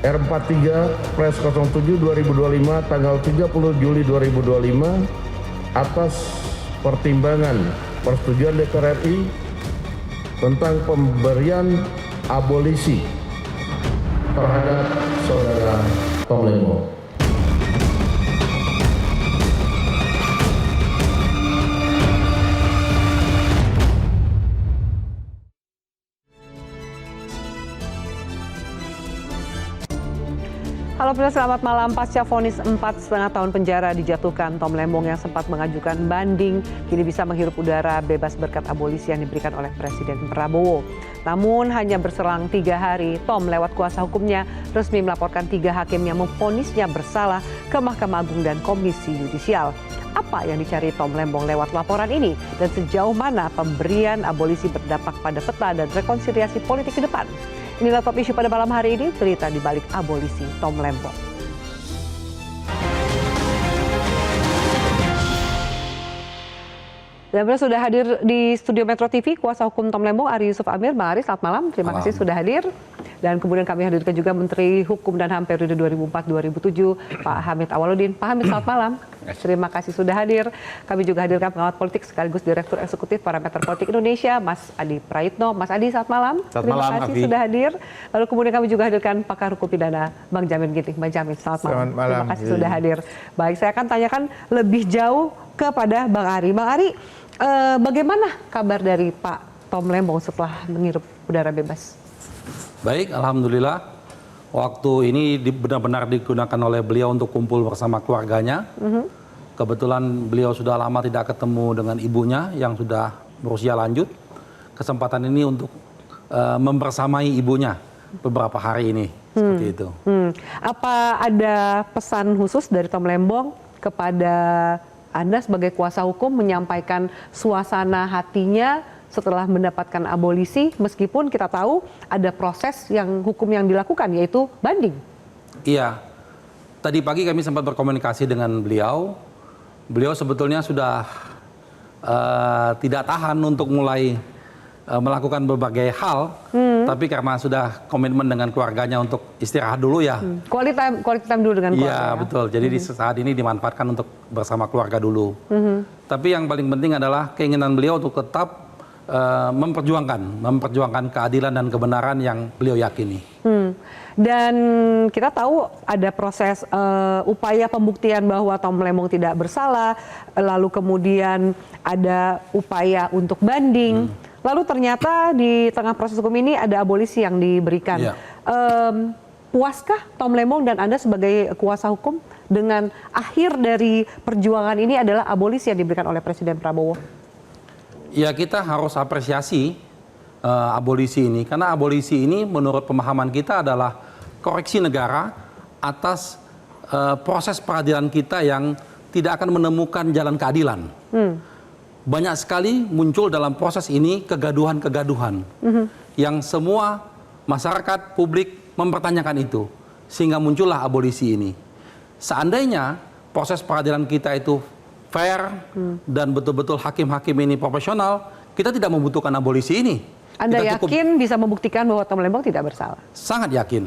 R43/07/2025 tanggal 30 Juli 2025 atas pertimbangan persetujuan DPR RI tentang pemberian abolisi terhadap saudara Tom Lembong. Halo pemirsa, selamat malam. Pasca vonis 4,5 tahun penjara dijatuhkan, Tom Lembong yang sempat mengajukan banding kini bisa menghirup udara bebas berkat abolisi yang diberikan oleh Presiden Prabowo. Namun hanya berselang 3 hari, Tom lewat kuasa hukumnya resmi melaporkan 3 hakim yang memvonisnya bersalah ke Mahkamah Agung dan Komisi Yudisial. Apa yang dicari Tom Lembong lewat laporan ini dan sejauh mana pemberian abolisi berdampak pada peta dan rekonsiliasi politik ke depan? Inilah top isu pada malam hari ini, cerita di balik abolisi Tom Lembong. Dan sudah hadir di studio Metro TV kuasa hukum Tom Lembong, Ari Yusuf Amir. Bang Ari, selamat malam. Terima kasih sudah hadir. Dan kemudian kami hadirkan juga Menteri Hukum dan HAM periode 2004-2007, Pak Hamid Awaludin. Pak Hamid, selamat malam. Terima kasih sudah hadir. Kami juga hadirkan pengamat politik sekaligus Direktur Eksekutif Parameter Politik Indonesia, Mas Adi Praitno. Mas Adi, selamat malam. Terima kasih sudah hadir. Lalu kemudian kami juga hadirkan pakar hukum pidana, Bang Jamin Ginting. Bang Jamin, selamat malam. Terima kasih sudah hadir. Baik, saya akan tanyakan lebih jauh kepada Bang Ari. Bang Ari, bagaimana kabar dari Pak Tom Lembong setelah menghirup udara bebas? Baik, alhamdulillah. Waktu ini benar-benar digunakan oleh beliau untuk kumpul bersama keluarganya. Kebetulan beliau sudah lama tidak ketemu dengan ibunya yang sudah berusia lanjut. Kesempatan ini untuk membersamai ibunya beberapa hari ini, seperti itu. Apa ada pesan khusus dari Tom Lembong kepada Anda sebagai kuasa hukum menyampaikan suasana hatinya setelah mendapatkan abolisi, meskipun kita tahu ada proses yang hukum yang dilakukan, yaitu banding? Iya, tadi pagi kami sempat berkomunikasi dengan beliau. Beliau sebetulnya sudah tidak tahan untuk mulai melakukan berbagai hal, tapi karena sudah komitmen dengan keluarganya untuk istirahat dulu ya. Quality time dulu dengan keluarga. Iya, betul. Jadi di saat ini dimanfaatkan untuk bersama keluarga dulu. Tapi yang paling penting adalah keinginan beliau untuk tetap memperjuangkan keadilan dan kebenaran yang beliau yakini. Dan kita tahu ada proses upaya pembuktian bahwa Tom Lembong tidak bersalah, lalu kemudian ada upaya untuk banding, lalu ternyata di tengah proses hukum ini ada abolisi yang diberikan. Puaskah Tom Lembong dan Anda sebagai kuasa hukum dengan akhir dari perjuangan ini adalah abolisi yang diberikan oleh Presiden Prabowo? Ya, kita harus apresiasi abolisi ini, karena abolisi ini menurut pemahaman kita adalah koreksi negara atas proses peradilan kita yang tidak akan menemukan jalan keadilan. Banyak sekali muncul dalam proses ini kegaduhan-kegaduhan yang semua masyarakat publik mempertanyakan itu, sehingga muncullah abolisi ini. Seandainya proses peradilan kita itu fair dan betul-betul hakim-hakim ini profesional, kita tidak membutuhkan abolisi ini. Anda yakin bisa membuktikan bahwa Tom Lembong tidak bersalah? Sangat yakin.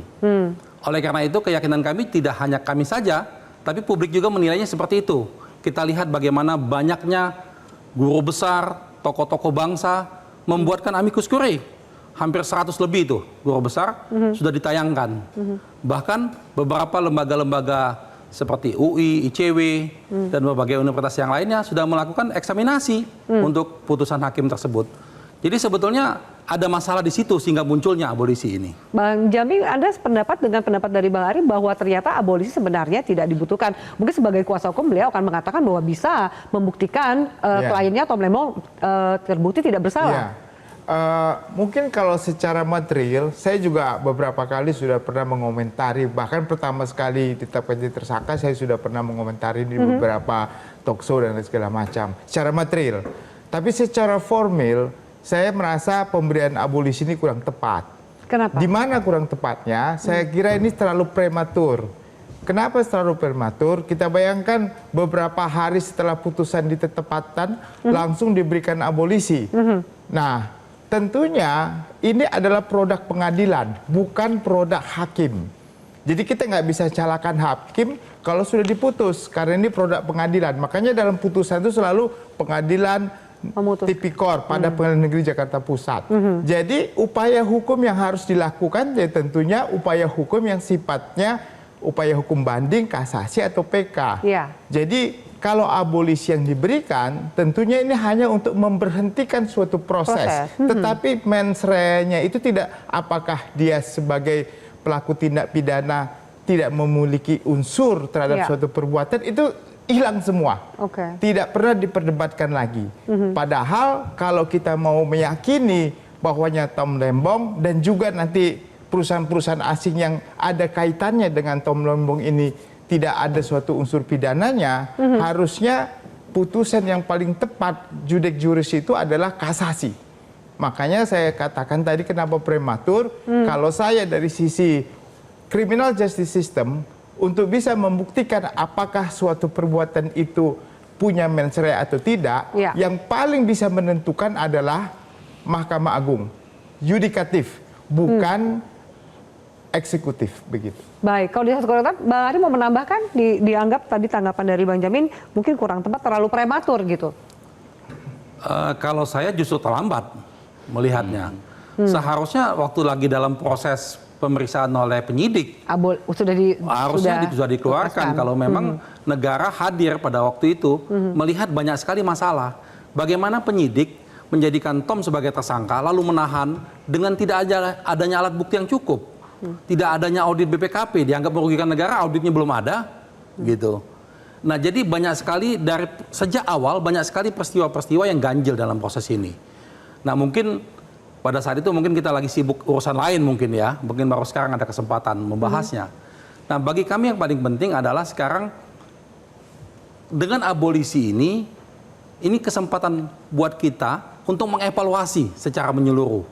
Oleh karena itu keyakinan kami tidak hanya kami saja, tapi publik juga menilainya seperti itu. Kita lihat bagaimana banyaknya guru besar, tokoh-tokoh bangsa membuatkan amicus curiae. Hampir 100 lebih itu guru besar sudah ditayangkan. Bahkan beberapa lembaga-lembaga seperti UI, ICW, dan berbagai universitas yang lainnya sudah melakukan eksaminasi untuk putusan hakim tersebut. Jadi sebetulnya ada masalah di situ sehingga munculnya abolisi ini. Bang Jamin, Anda sependapat dengan pendapat dari Bang Ari bahwa ternyata abolisi sebenarnya tidak dibutuhkan. Mungkin sebagai kuasa hukum beliau akan mengatakan bahwa bisa membuktikan kliennya Tom Lembong terbukti tidak bersalah. Mungkin kalau secara material, saya juga beberapa kali sudah pernah mengomentari, bahkan pertama sekali ditetapkan jadi tersangka, saya sudah pernah mengomentari di beberapa talkshow dan segala macam, secara material. Tapi secara formal, saya merasa pemberian abolisi ini kurang tepat. Kenapa? Di mana kurang tepatnya? Saya kira ini terlalu prematur. Kenapa terlalu prematur? Kita bayangkan beberapa hari setelah putusan ditetapkan, langsung diberikan abolisi. Nah, tentunya ini adalah produk pengadilan, bukan produk hakim. Jadi kita nggak bisa salahkan hakim kalau sudah diputus, karena ini produk pengadilan. Makanya dalam putusan itu selalu pengadilan tipikor pada Pengadilan Negeri Jakarta Pusat. Jadi upaya hukum yang harus dilakukan ya tentunya upaya hukum yang sifatnya upaya hukum banding, kasasi atau PK. Iya. Jadi kalau abolisi yang diberikan, tentunya ini hanya untuk memberhentikan suatu proses. Tetapi mens rea-nya itu tidak, apakah dia sebagai pelaku tindak pidana tidak memiliki unsur terhadap suatu perbuatan, itu hilang semua. Tidak pernah diperdebatkan lagi. Padahal kalau kita mau meyakini bahwanya Tom Lembong dan juga nanti perusahaan-perusahaan asing yang ada kaitannya dengan Tom Lembong ini tidak ada suatu unsur pidananya, harusnya putusan yang paling tepat judek juris itu adalah kasasi. Makanya saya katakan tadi kenapa prematur, kalau saya dari sisi criminal justice system, untuk bisa membuktikan apakah suatu perbuatan itu punya mens rea atau tidak, yang paling bisa menentukan adalah Mahkamah Agung, yudikatif, bukan eksekutif, begitu. Baik, kalau di satu komentar, Bang Ari mau menambahkan, dianggap tadi tanggapan dari Bang Jamin mungkin kurang tepat, terlalu prematur gitu. Kalau saya justru terlambat melihatnya. Seharusnya waktu lagi dalam proses pemeriksaan oleh penyidik, harusnya sudah dikeluarkan. Kalau memang negara hadir pada waktu itu, melihat banyak sekali masalah. Bagaimana penyidik menjadikan Tom sebagai tersangka, lalu menahan dengan tidak adanya alat bukti yang cukup. Tidak adanya audit BPKP, dianggap merugikan negara, auditnya belum ada, gitu. Nah, jadi banyak sekali dari sejak awal banyak sekali peristiwa-peristiwa yang ganjil dalam proses ini. Nah, mungkin pada saat itu mungkin kita lagi sibuk urusan lain mungkin ya, mungkin baru sekarang ada kesempatan membahasnya. Nah, bagi kami yang paling penting adalah sekarang dengan abolisi ini kesempatan buat kita untuk mengevaluasi secara menyeluruh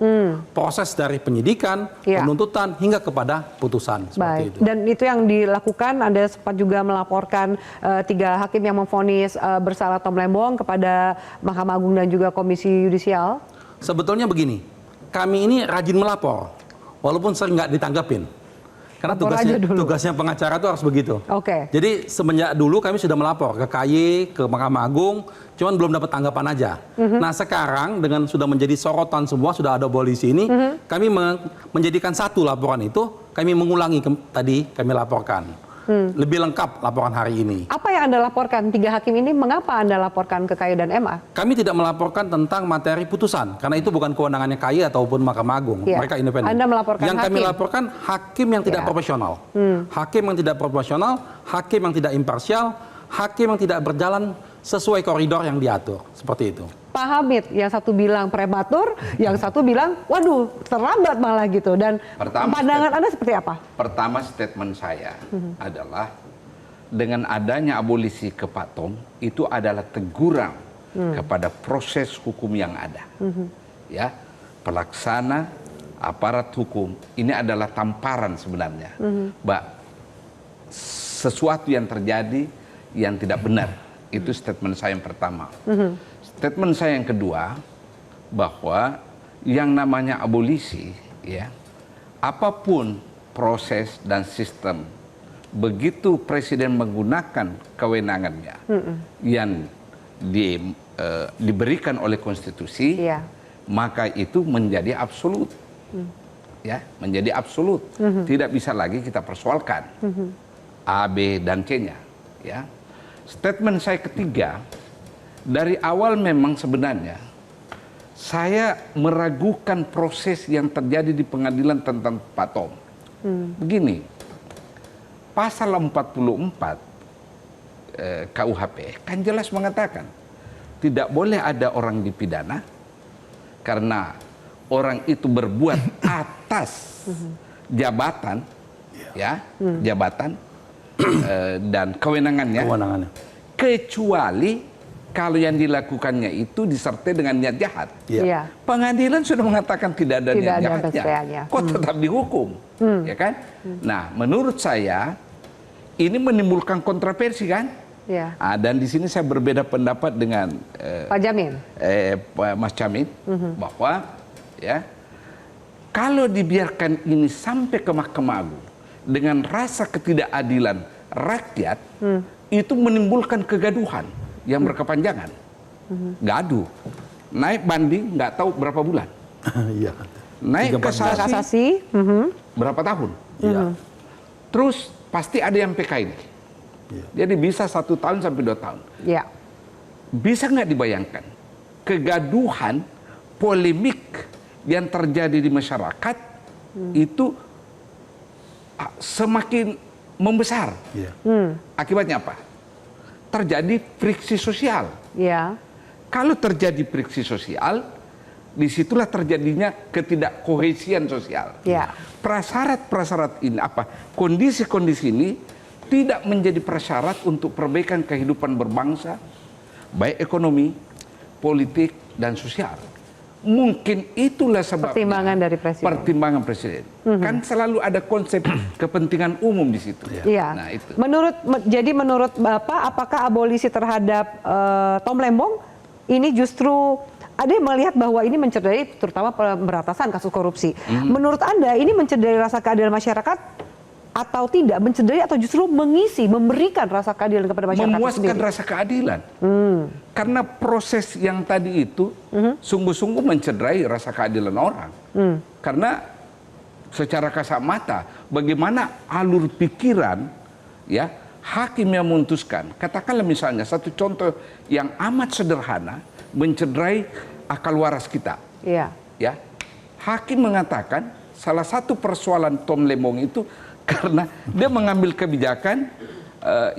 proses dari penyidikan, penuntutan hingga kepada putusan. Seperti itu. Dan itu yang dilakukan, Anda sempat juga melaporkan 3 hakim yang memvonis bersalah Tom Lembong kepada Mahkamah Agung dan juga Komisi Yudisial. Sebetulnya begini, kami ini rajin melapor, walaupun sering nggak ditanggapin. Karena tugasnya pengacara itu harus begitu. Jadi semenjak dulu kami sudah melapor ke KY, ke Mahkamah Agung, cuman belum dapat tanggapan aja. Nah, sekarang dengan sudah menjadi sorotan semua, sudah ada abolisi ini, kami menjadikan satu laporan itu, kami mengulangi tadi kami laporkan. Lebih lengkap laporan hari ini. Apa yang Anda laporkan? 3 hakim ini mengapa Anda laporkan ke KY dan MA? Kami tidak melaporkan tentang materi putusan, karena itu bukan kewenangannya KY ataupun Mahkamah Agung. Mereka independen. Anda melaporkan yang kami laporkan hakim yang tidak profesional. Hakim yang tidak profesional, hakim yang tidak imparsial, hakim yang tidak berjalan sesuai koridor yang diatur. Seperti itu. Pak Hamid, yang satu bilang prematur, yang satu bilang, waduh, terlambat malah gitu. Dan pandangan Anda seperti apa? Pertama, statement saya adalah dengan adanya abolisi ke Pak Tom, itu adalah teguran kepada proses hukum yang ada. Ya, pelaksana, aparat hukum, ini adalah tamparan sebenarnya. Sesuatu yang terjadi yang tidak benar. Itu statement saya yang pertama. Statement saya yang kedua, bahwa yang namanya abolisi, ya, apapun proses dan sistem, begitu presiden menggunakan kewenangannya yang diberikan oleh konstitusi, maka itu menjadi absolut, ya, menjadi absolut, tidak bisa lagi kita persoalkan A, B, dan C-nya, ya. Statement saya ketiga, dari awal memang sebenarnya saya meragukan proses yang terjadi di pengadilan tentang Pak Tom. Begini, pasal 44 KUHP kan jelas mengatakan tidak boleh ada orang dipidana karena orang itu berbuat atas jabatan, ya, jabatan dan kewenangannya, kecuali kalau yang dilakukannya itu disertai dengan niat jahat. Pengadilan sudah mengatakan tidak ada niat jahatnya, kok tetap dihukum, ya kan? Nah, menurut saya ini menimbulkan kontroversi kan? Dan di sini saya berbeda pendapat dengan Pak Jamin, Mas Jamin, bahwa ya kalau dibiarkan ini sampai ke Mahkamah Agung, dengan rasa ketidakadilan rakyat itu menimbulkan kegaduhan yang berkepanjangan. Gaduh. Naik banding nggak tahu berapa bulan. Iya. Naik 3-4 bulan. Kasasi. berapa tahun. Iya. Terus pasti ada yang PK ini. Jadi bisa 1 tahun sampai 2 tahun. Ya. Bisa nggak dibayangkan kegaduhan, polemik yang terjadi di masyarakat itu semakin membesar. Iya. Akibatnya apa? Terjadi friksi sosial. Ya. Kalau terjadi friksi sosial, disitulah terjadinya ketidakkohesian sosial. Ya. Prasyarat-prasyarat ini kondisi-kondisi ini tidak menjadi prasyarat untuk perbaikan kehidupan berbangsa, baik ekonomi, politik, dan sosial. Mungkin itulah sebabnya Pertimbangan dari presiden. Pertimbangan presiden. Kan selalu ada konsep kepentingan umum di situ. Iya. Nah, itu. Jadi menurut Bapak, apakah abolisi terhadap Tom Lembong ini justru ada yang melihat bahwa ini mencederai terutama pemberantasan kasus korupsi. Menurut Anda ini mencederai rasa keadilan masyarakat atau tidak? Mencederai atau justru mengisi, memberikan rasa keadilan kepada masyarakat Memuaskan sendiri? rasa keadilan. Karena proses yang tadi itu sungguh-sungguh mencederai rasa keadilan orang. Karena secara kasat mata, bagaimana alur pikiran ya hakim yang memutuskan. Katakanlah misalnya satu contoh yang amat sederhana mencederai akal waras kita. Iya. Ya, hakim mengatakan salah satu persoalan Tom Lembong itu karena dia mengambil kebijakan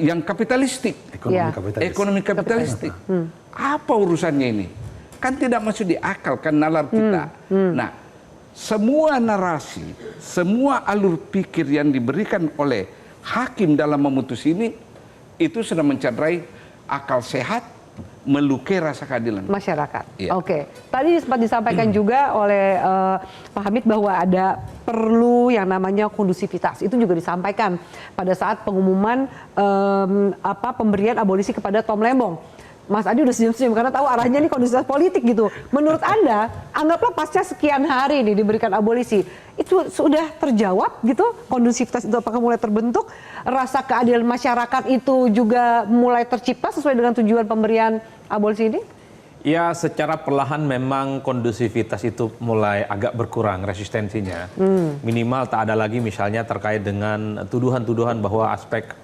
yang kapitalistik, Ya. ekonomi kapitalistik. Apa urusannya ini? Kan tidak masuk di akal kan nalar kita. Nah, semua narasi, semua alur pikir yang diberikan oleh hakim dalam memutus ini itu sudah mencederai akal sehat, melukai rasa keadilan Masyarakat. Iya. Oke. Tadi sempat disampaikan juga oleh Pak Hamid bahwa ada perlu yang namanya kondusivitas. Itu juga disampaikan pada saat pengumuman pemberian abolisi kepada Tom Lembong. Mas Adi udah senyum-senyum karena tahu arahnya ini kondusivitas politik gitu. Menurut Anda, anggaplah pasca sekian hari nih diberikan abolisi, itu sudah terjawab gitu? Kondusivitas itu apakah mulai terbentuk? Rasa keadilan masyarakat itu juga mulai tercipta sesuai dengan tujuan pemberian abolisi ini? Ya, secara perlahan memang kondusivitas itu mulai agak berkurang resistensinya. Minimal tak ada lagi misalnya terkait dengan tuduhan-tuduhan bahwa aspek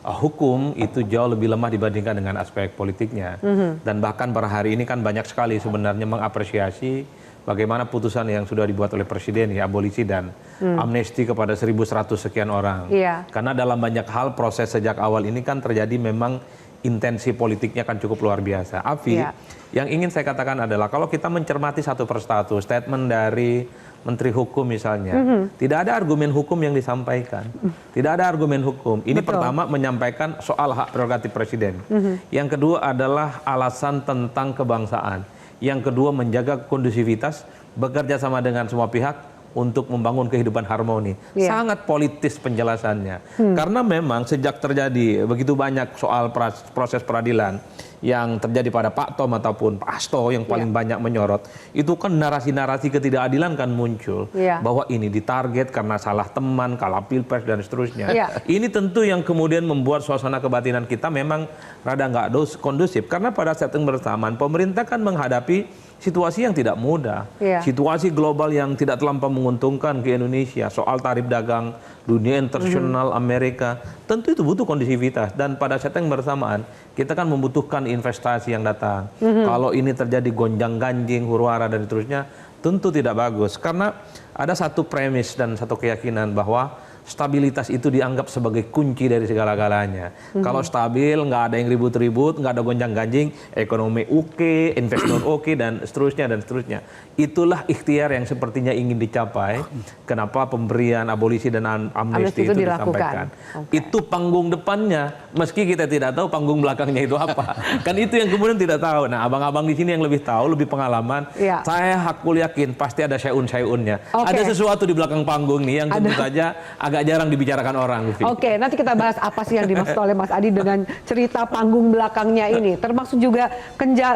hukum itu jauh lebih lemah dibandingkan dengan aspek politiknya. Dan bahkan pada hari ini kan banyak sekali sebenarnya mengapresiasi bagaimana putusan yang sudah dibuat oleh Presiden ya abolisi dan amnesti kepada 1.100 sekian orang. Iya. Karena dalam banyak hal proses sejak awal ini kan terjadi memang intensi politiknya kan cukup luar biasa. Afi, Iya. yang ingin saya katakan adalah kalau kita mencermati satu persatu statement dari Menteri Hukum misalnya, tidak ada argumen hukum yang disampaikan. Tidak ada argumen hukum. Ini Betul. pertama menyampaikan soal hak prerogatif presiden. Yang kedua adalah alasan tentang kebangsaan. Yang kedua menjaga kondusivitas, bekerja sama dengan semua pihak untuk membangun kehidupan harmoni. Iya. Sangat politis penjelasannya. Karena memang sejak terjadi begitu banyak soal proses peradilan yang terjadi pada Pak Tom ataupun Pak Hasto yang paling banyak menyorot, itu kan narasi-narasi ketidakadilan kan muncul. Iya. Bahwa ini ditarget karena salah teman, kalah pilpres dan seterusnya. Iya. Ini tentu yang kemudian membuat suasana kebatinan kita memang rada nggak kondusif. Karena pada saat yang bersamaan pemerintah kan menghadapi situasi yang tidak mudah, Iya. situasi global yang tidak terlampau menguntungkan ke Indonesia, soal tarif dagang, dunia internasional, Amerika, tentu itu butuh kondisivitas. Dan pada saat yang bersamaan, kita kan membutuhkan investasi yang datang. Kalau ini terjadi gonjang-ganjing, huru-hara dan seterusnya, tentu tidak bagus. Karena ada satu premis dan satu keyakinan bahwa stabilitas itu dianggap sebagai kunci dari segala-galanya. Kalau stabil, nggak ada yang ribut-ribut, nggak ada gonjang-ganjing, ekonomi oke, investor oke, dan seterusnya dan seterusnya. Itulah ikhtiar yang sepertinya ingin dicapai. Kenapa pemberian abolisi dan amnesti itu disampaikan. Oke. Itu panggung depannya, meski kita tidak tahu panggung belakangnya itu apa. Kan itu yang kemudian tidak tahu. Nah, abang-abang di sini yang lebih tahu, lebih pengalaman. Iya. Saya hakul yakin pasti ada syai'un-syai'unnya. Oke. Ada sesuatu di belakang panggung nih yang tentu saja agak jarang dibicarakan orang. Oke, nanti kita bahas apa sih yang dimaksud oleh Mas Adi dengan cerita panggung belakangnya ini. Termasuk juga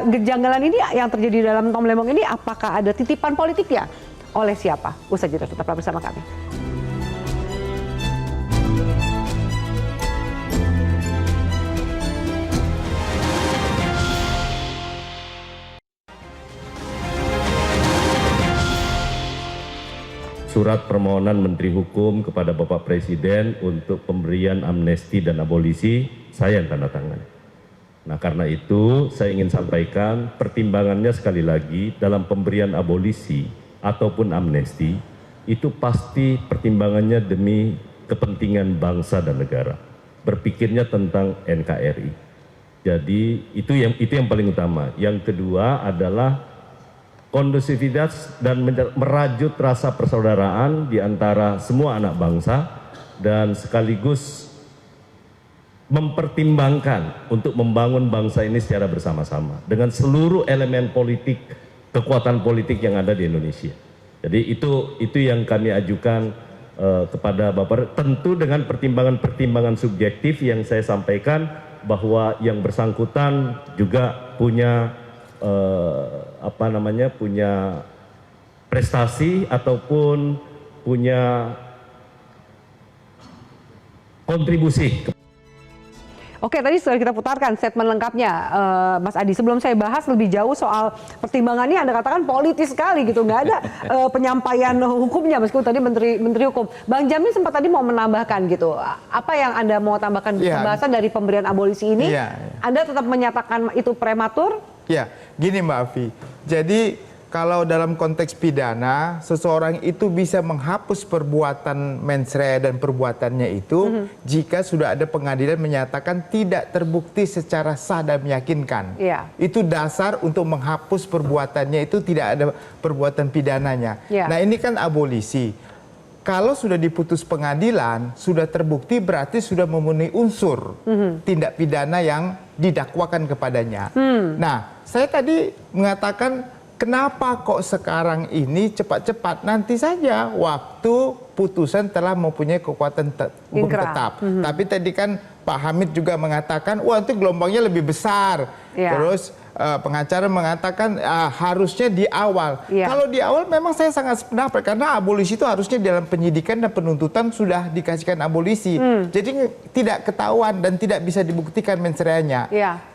kejanggalan ini yang terjadi dalam Tom Lembong ini, apakah ada titipan politik ya? Oleh siapa? Usai jeda, tetaplah bersama kami. surat permohonan Menteri Hukum kepada Bapak Presiden untuk pemberian amnesti dan abolisi, saya yang tanda tangan. Nah, karena itu saya ingin sampaikan pertimbangannya sekali lagi dalam pemberian abolisi ataupun amnesti itu pasti pertimbangannya demi kepentingan bangsa dan negara. Berpikirnya tentang NKRI. Jadi itu yang paling utama. Yang kedua adalah kondusivitas dan merajut rasa persaudaraan di antara semua anak bangsa dan sekaligus mempertimbangkan untuk membangun bangsa ini secara bersama-sama dengan seluruh elemen politik, kekuatan politik yang ada di Indonesia. Jadi itu yang kami ajukan kepada Bapak, tentu dengan pertimbangan-pertimbangan subjektif yang saya sampaikan bahwa yang bersangkutan juga punya punya prestasi ataupun punya kontribusi. Oke, tadi sudah kita putarkan statement lengkapnya, Mas Adi. Sebelum saya bahas lebih jauh soal pertimbangannya, Anda katakan politis sekali gitu, nggak ada penyampaian hukumnya meskipun tadi Menteri Hukum. Bang Jamin sempat tadi mau menambahkan gitu, apa yang Anda mau tambahkan pembahasan dari pemberian abolisi ini? Anda tetap menyatakan itu prematur? Ya, gini Mbak Afi. Jadi kalau dalam konteks pidana, seseorang itu bisa menghapus perbuatan mens rea dan perbuatannya itu jika sudah ada pengadilan menyatakan tidak terbukti secara sah dan meyakinkan. Itu dasar untuk menghapus perbuatannya, itu tidak ada perbuatan pidananya. Nah, ini kan abolisi. Kalau sudah diputus pengadilan, sudah terbukti berarti sudah memenuhi unsur tindak pidana yang didakwakan kepadanya. Nah, saya tadi mengatakan kenapa kok sekarang ini cepat-cepat, nanti saja waktu putusan telah mempunyai kekuatan hukum tetap. Tapi tadi kan Pak Hamid juga mengatakan, wah itu gelombangnya lebih besar. Terus pengacara mengatakan harusnya di awal. Kalau di awal memang saya sangat sependapat karena abolisi itu harusnya dalam penyidikan dan penuntutan sudah dikasihkan abolisi. Jadi tidak ketahuan dan tidak bisa dibuktikan mens reanya.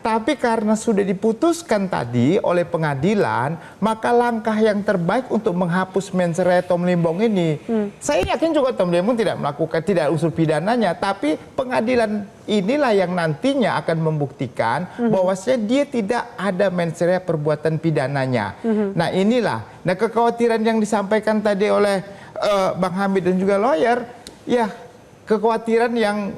Tapi karena sudah diputuskan tadi oleh pengadilan, maka langkah yang terbaik untuk menghapus mens rea Tom Limbong ini, saya yakin juga Tom Limbong tidak melakukan, tidak unsur pidananya, tapi pengadilan inilah yang nantinya akan membuktikan bahwasanya dia tidak ada mens rea perbuatan pidananya. Nah inilah, nah kekhawatiran yang disampaikan tadi oleh Bang Hamid dan juga lawyer, ya kekhawatiran yang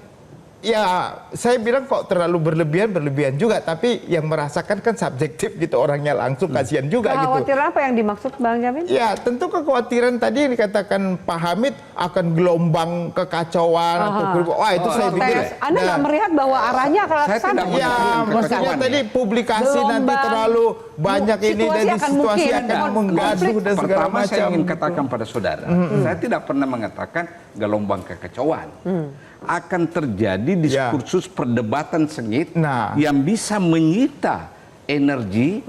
ya saya bilang kok terlalu berlebihan juga, tapi yang merasakan kan subjektif gitu, orangnya langsung kasihan juga gitu. Kekhawatiran apa yang dimaksud Bang Jamin? Ya tentu kekhawatiran tadi yang dikatakan Pak Hamid akan gelombang kekacauan atau wah itu saya pikir. Anda nggak melihat bahwa arahnya ke sana? Ya maksudnya tadi publikasi nanti terlalu banyak ini dan situasi akan menggaduh dan segala macam. Pertama saya ingin katakan pada saudara, saya tidak pernah mengatakan gelombang kekacauan. Akan terjadi diskursus perdebatan sengit yang bisa menyita energi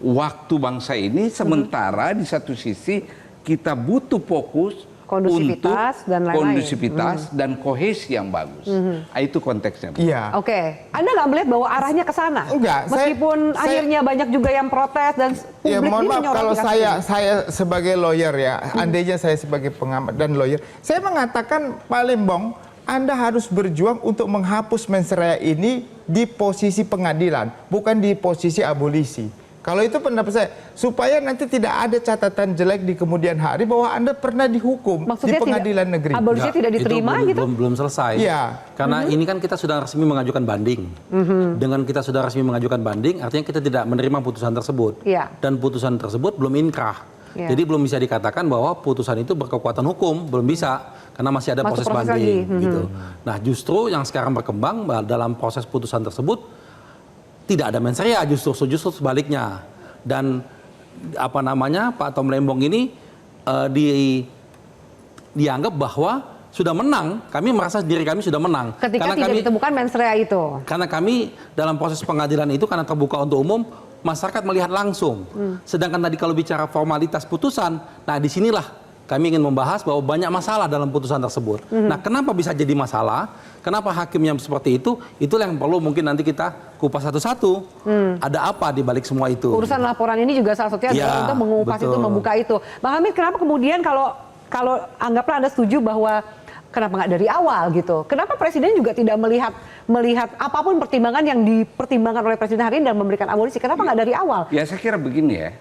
waktu bangsa ini, sementara di satu sisi kita butuh fokus kondusivitas untuk kondusivitas dan kohesi yang bagus. Itu konteksnya. Oke, Anda nggak melihat bahwa arahnya ke sana? Enggak. Meskipun akhirnya banyak juga yang protes dan publik mohon maaf kalau saya sebagai lawyer ya, andainya saya sebagai pengamat dan lawyer, saya mengatakan Pak Limbong, Anda harus berjuang untuk menghapus mens rea ini di posisi pengadilan, bukan di posisi abolisi. Kalau itu pendapat saya, supaya nanti tidak ada catatan jelek di kemudian hari bahwa Anda pernah dihukum di pengadilan negeri. Abolisi tidak diterima itu gitu? Belum selesai. Karena ini kan kita sudah resmi mengajukan banding. Dengan kita sudah resmi mengajukan banding, artinya kita tidak menerima putusan tersebut. Dan putusan tersebut belum inkrah. Jadi belum bisa dikatakan bahwa putusan itu berkekuatan hukum, belum bisa. Karena masih ada proses banding. Gitu. Nah justru yang sekarang berkembang dalam proses putusan tersebut, tidak ada mens rea, justru sebaliknya. Dan Pak Tom Limbong ini dianggap bahwa sudah menang, kami merasa diri kami sudah menang. Ketika tidak ditemukan mens rea itu. Karena kami dalam proses pengadilan itu karena terbuka untuk umum, masyarakat melihat langsung. Sedangkan tadi kalau bicara formalitas putusan, nah disinilah kami ingin membahas bahwa banyak masalah dalam putusan tersebut. Nah, kenapa bisa jadi masalah? Kenapa hakimnya seperti itu? Itulah yang perlu mungkin nanti kita kupas satu-satu. Ada apa di balik semua itu? Urusan laporan ini juga salah satunya adalah untuk mengupas itu, membuka itu. Bang Hamid, kenapa kemudian kalau kalau anggaplah Anda setuju bahwa kenapa nggak dari awal gitu? Kenapa Presiden juga tidak melihat apapun pertimbangan yang dipertimbangkan oleh Presiden hari ini dan memberikan abolisi? Kenapa nggak dari awal? Ya saya kira begini ya,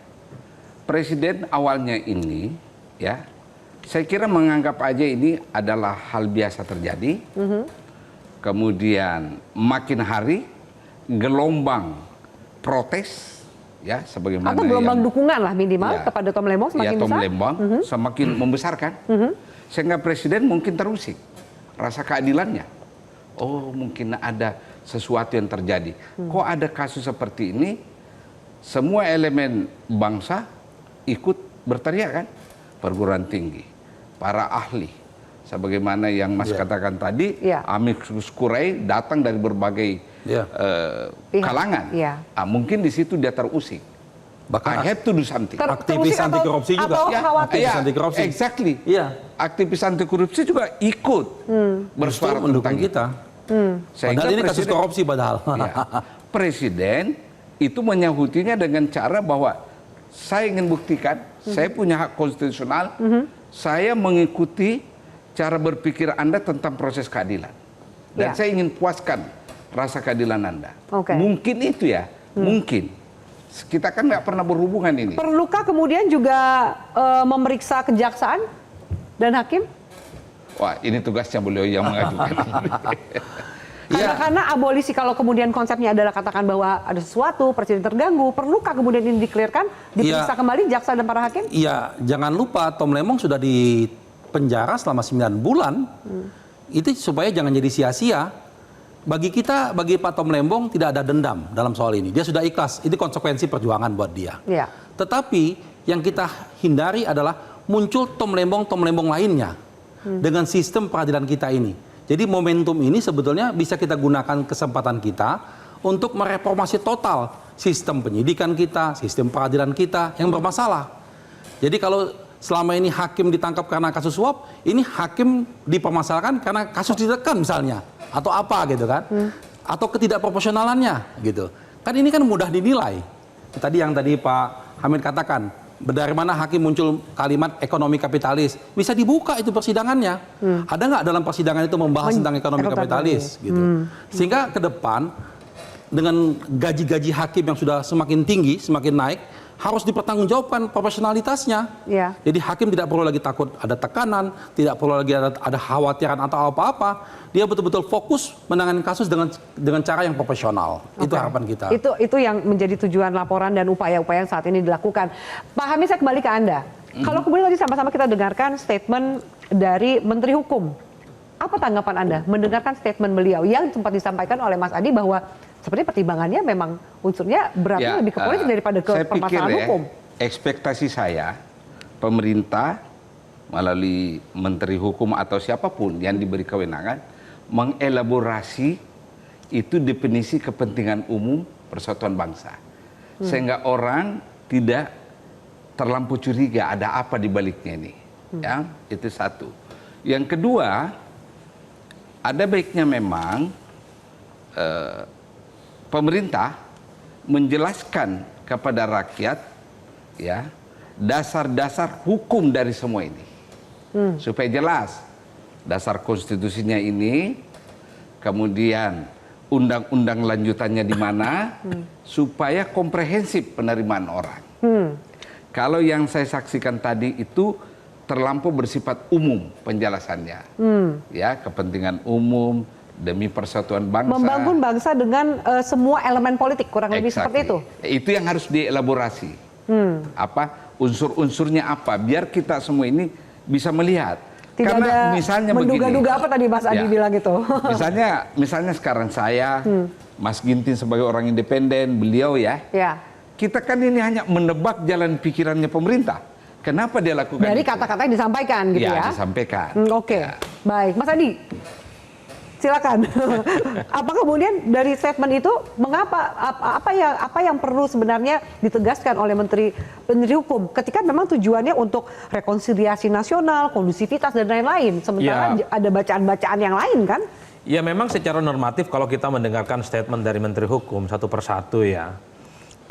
Presiden awalnya ini ya, saya kira menganggap aja ini adalah hal biasa terjadi. Kemudian makin hari gelombang protes ya, sebagaimana Atau gelombang yang, dukungan lah minimal ya, kepada Tom Lembong semakin ya, Tom besar. Lembong semakin membesarkan, sehingga Presiden mungkin terusik rasa keadilannya. Oh mungkin ada sesuatu yang terjadi. Kok ada kasus seperti ini? Semua elemen bangsa ikut berteriak kan? Perguruan tinggi, para ahli, sebagaimana yang Mas katakan tadi, Amikus Kurai datang dari berbagai kalangan. Mungkin di situ dia terusik. Bahkan I have to do something. aktivis anti korupsi juga. Aktivis anti korupsi. Exactly. Iya. Aktivis anti korupsi juga ikut bersuara mendukung tentang kita. Padahal ini kasus korupsi padahal. Ya, Presiden itu menyahutinya dengan cara bahwa saya ingin buktikan, saya punya hak konstitusional, saya mengikuti cara berpikir Anda tentang proses keadilan. Dan saya ingin puaskan rasa keadilan Anda. Mungkin itu ya, mungkin. Kita kan nggak pernah berhubungan ini. Perlukah kemudian juga memeriksa kejaksaan dan hakim? Wah, ini tugasnya beliau yang mengajukan. Karena abolisi, kalau kemudian konsepnya adalah katakan bahwa ada sesuatu, Presiden terganggu, perlukah kemudian ini dikelirkan, diperiksa kembali jaksa dan para hakim? Iya, jangan lupa Tom Lembong sudah di penjara selama 9 bulan. Itu supaya jangan jadi sia-sia. Bagi kita, bagi Pak Tom Lembong tidak ada dendam dalam soal ini. Dia sudah ikhlas, itu konsekuensi perjuangan buat dia. Tetapi yang kita hindari adalah muncul Tom Lembong lainnya dengan sistem peradilan kita ini. Jadi momentum ini sebetulnya bisa kita gunakan kesempatan kita untuk mereformasi total sistem penyidikan kita, sistem peradilan kita yang bermasalah. Jadi kalau selama ini hakim ditangkap karena kasus suap, ini hakim dipermasalahkan karena kasus ditekan misalnya, atau apa gitu kan, atau ketidakproporsionalannya gitu. Kan ini kan mudah dinilai. Tadi yang Pak Hamid katakan, dari mana hakim muncul kalimat ekonomi kapitalis, bisa dibuka itu persidangannya. Ada nggak dalam persidangan itu membahas tentang ekonomi kapitalis gitu. Sehingga ke depan dengan gaji-gaji hakim yang sudah semakin tinggi, semakin naik, harus dipertanggungjawabkan profesionalitasnya. Jadi hakim tidak perlu lagi takut ada tekanan, tidak perlu lagi ada khawatiran atau apa-apa. Dia betul-betul fokus menangani kasus dengan cara yang profesional. Itu harapan kita. Itu yang menjadi tujuan laporan dan upaya-upaya yang saat ini dilakukan. Pak Hamid, saya kembali ke Anda. Kalau kemudian tadi sama-sama kita dengarkan statement dari Menteri Hukum, apa tanggapan Anda mendengarkan statement beliau yang sempat disampaikan oleh Mas Adi bahwa seperti pertimbangannya memang unsurnya beratnya lebih ke politik daripada ke permasalahan hukum? Ekspektasi saya, pemerintah melalui Menteri Hukum atau siapapun yang diberi kewenangan mengelaborasi itu definisi kepentingan umum persatuan bangsa, sehingga orang tidak terlampau curiga ada apa di baliknya ini. Ya, itu satu. Yang kedua, ada baiknya memang pemerintah menjelaskan kepada rakyat ya dasar-dasar hukum dari semua ini, supaya jelas dasar konstitusinya ini, kemudian undang-undang lanjutannya di mana, supaya komprehensif penerimaan orang. Kalau yang saya saksikan tadi itu terlampau bersifat umum penjelasannya, ya kepentingan umum demi persatuan bangsa. Membangun bangsa dengan semua elemen politik, kurang lebih seperti itu. Itu yang harus dielaborasi. Apa unsur-unsurnya apa? Biar kita semua ini bisa melihat. Tidak karena ada misalnya menduga-duga apa tadi Mas Adi bilang itu. Misalnya sekarang saya, Mas Ginting sebagai orang independen, beliau ya. Kita kan ini hanya menebak jalan pikirannya pemerintah. Kenapa dia lakukan dari itu? kata-kata yang disampaikan gitu ya? Disampaikan. Baik, Mas Adi, silakan. Apa kemudian dari statement itu, mengapa apa yang perlu sebenarnya ditegaskan oleh Menteri Hukum ketika memang tujuannya untuk rekonsiliasi nasional, kondusivitas dan lain-lain, sementara ada bacaan-bacaan yang lain kan? Ya memang secara normatif kalau kita mendengarkan statement dari Menteri Hukum satu persatu ya,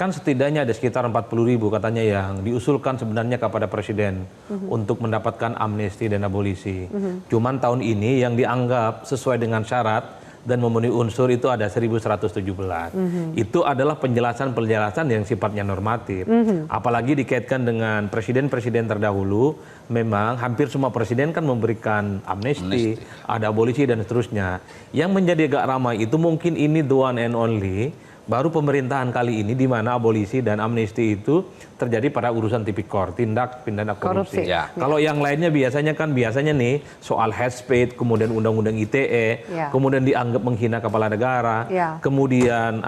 kan setidaknya ada sekitar 40.000 katanya yang diusulkan sebenarnya kepada Presiden untuk mendapatkan amnesti dan abolisi. Cuman tahun ini yang dianggap sesuai dengan syarat dan memenuhi unsur itu ada 1.117. Itu adalah penjelasan-penjelasan yang sifatnya normatif. Apalagi dikaitkan dengan presiden-presiden terdahulu, memang hampir semua presiden kan memberikan amnesti, ada abolisi dan seterusnya. Yang menjadi agak ramai itu mungkin ini the one and only, baru pemerintahan kali ini di mana abolisi dan amnesti itu terjadi pada urusan tipikor, tindak pidana korupsi. Ya. Kalau yang lainnya biasanya nih soal hate speech, kemudian undang-undang ITE, kemudian dianggap menghina kepala negara, kemudian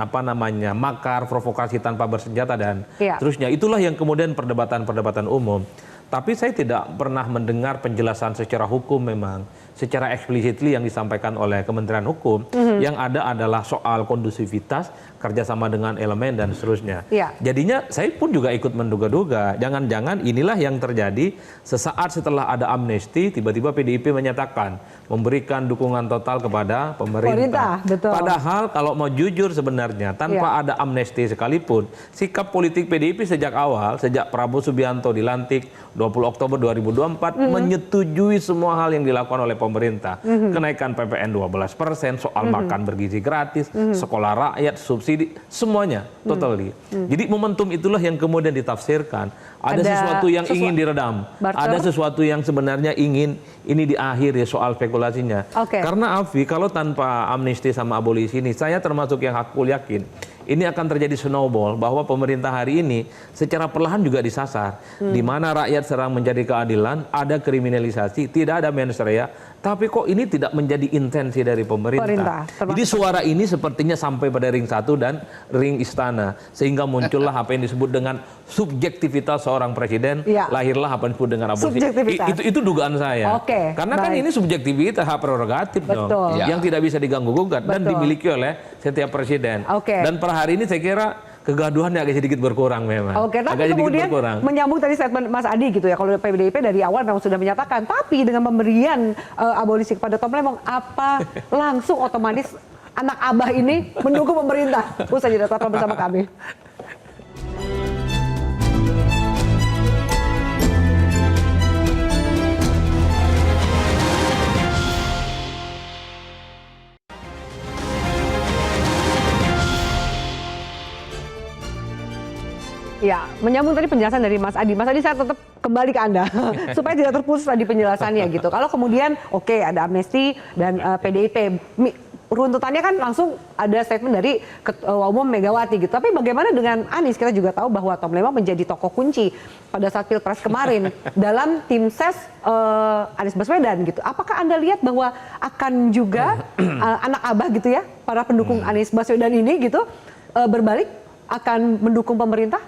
makar, provokasi tanpa bersenjata dan seterusnya. Itulah yang kemudian perdebatan-perdebatan umum. Tapi saya tidak pernah mendengar penjelasan secara hukum memang, secara explicitly yang disampaikan oleh Kementerian Hukum. Yang ada adalah soal kondusivitas, kerjasama dengan elemen dan seterusnya. Jadinya saya pun juga ikut menduga-duga, jangan-jangan inilah yang terjadi sesaat setelah ada amnesti, tiba-tiba PDIP menyatakan memberikan dukungan total kepada pemerintah. Betul. Padahal kalau mau jujur sebenarnya, tanpa ada amnesti sekalipun, sikap politik PDIP sejak awal, sejak Prabowo Subianto dilantik 20 Oktober 2024, menyetujui semua hal yang dilakukan oleh pemerintah. Kenaikan PPN 12%, soal makan bergizi gratis, sekolah rakyat, subsidi, semuanya totally. Jadi momentum itulah yang kemudian ditafsirkan. Ada sesuatu yang ingin diredam. Ada sesuatu yang sebenarnya ingin ini diakhiri soal spekulasinya. Karena Afi, kalau tanpa amnesti sama abolisi ini, saya termasuk yang aku yakin ini akan terjadi snowball bahwa pemerintah hari ini secara perlahan juga disasar. Di mana rakyat serang mencari keadilan, ada kriminalisasi, tidak ada mens rea, tapi kok ini tidak menjadi intensi dari pemerintah. Jadi suara ini sepertinya sampai pada ring 1 dan ring istana. Sehingga muncullah apa yang disebut dengan subjektivitas seorang presiden, lahirlah apa yang disebut dengan abolisi. Itu dugaan saya. Karena kan ini subjektivitas, hak prerogatif dong, yang tidak bisa diganggu-gugat dan dimiliki oleh setiap presiden. Dan per hari ini saya kira kegaduhannya agak sedikit berkurang memang. Tapi kemudian menyambung tadi statement Mas Adi gitu ya, kalau PDIP dari awal memang sudah menyatakan, tapi dengan pemberian abolisi kepada Tom Lembong, apa langsung otomatis anak abah ini mendukung pemerintah? Usai jeda, tetaplah bersama kami. Ya, menyambung tadi penjelasan dari Mas Adi. Mas Adi, saya tetap kembali ke Anda supaya tidak terputus tadi penjelasannya gitu. Kalau kemudian ada amnesti dan PDIP, runtutannya kan langsung ada statement dari Ketua Umum Megawati gitu. Tapi bagaimana dengan Anies? Kita juga tahu bahwa Tom Lembong menjadi tokoh kunci pada saat Pilpres kemarin dalam tim ses Anies Baswedan gitu. Apakah Anda lihat bahwa akan juga anak abah gitu ya, para pendukung Anies Baswedan ini gitu berbalik akan mendukung pemerintah?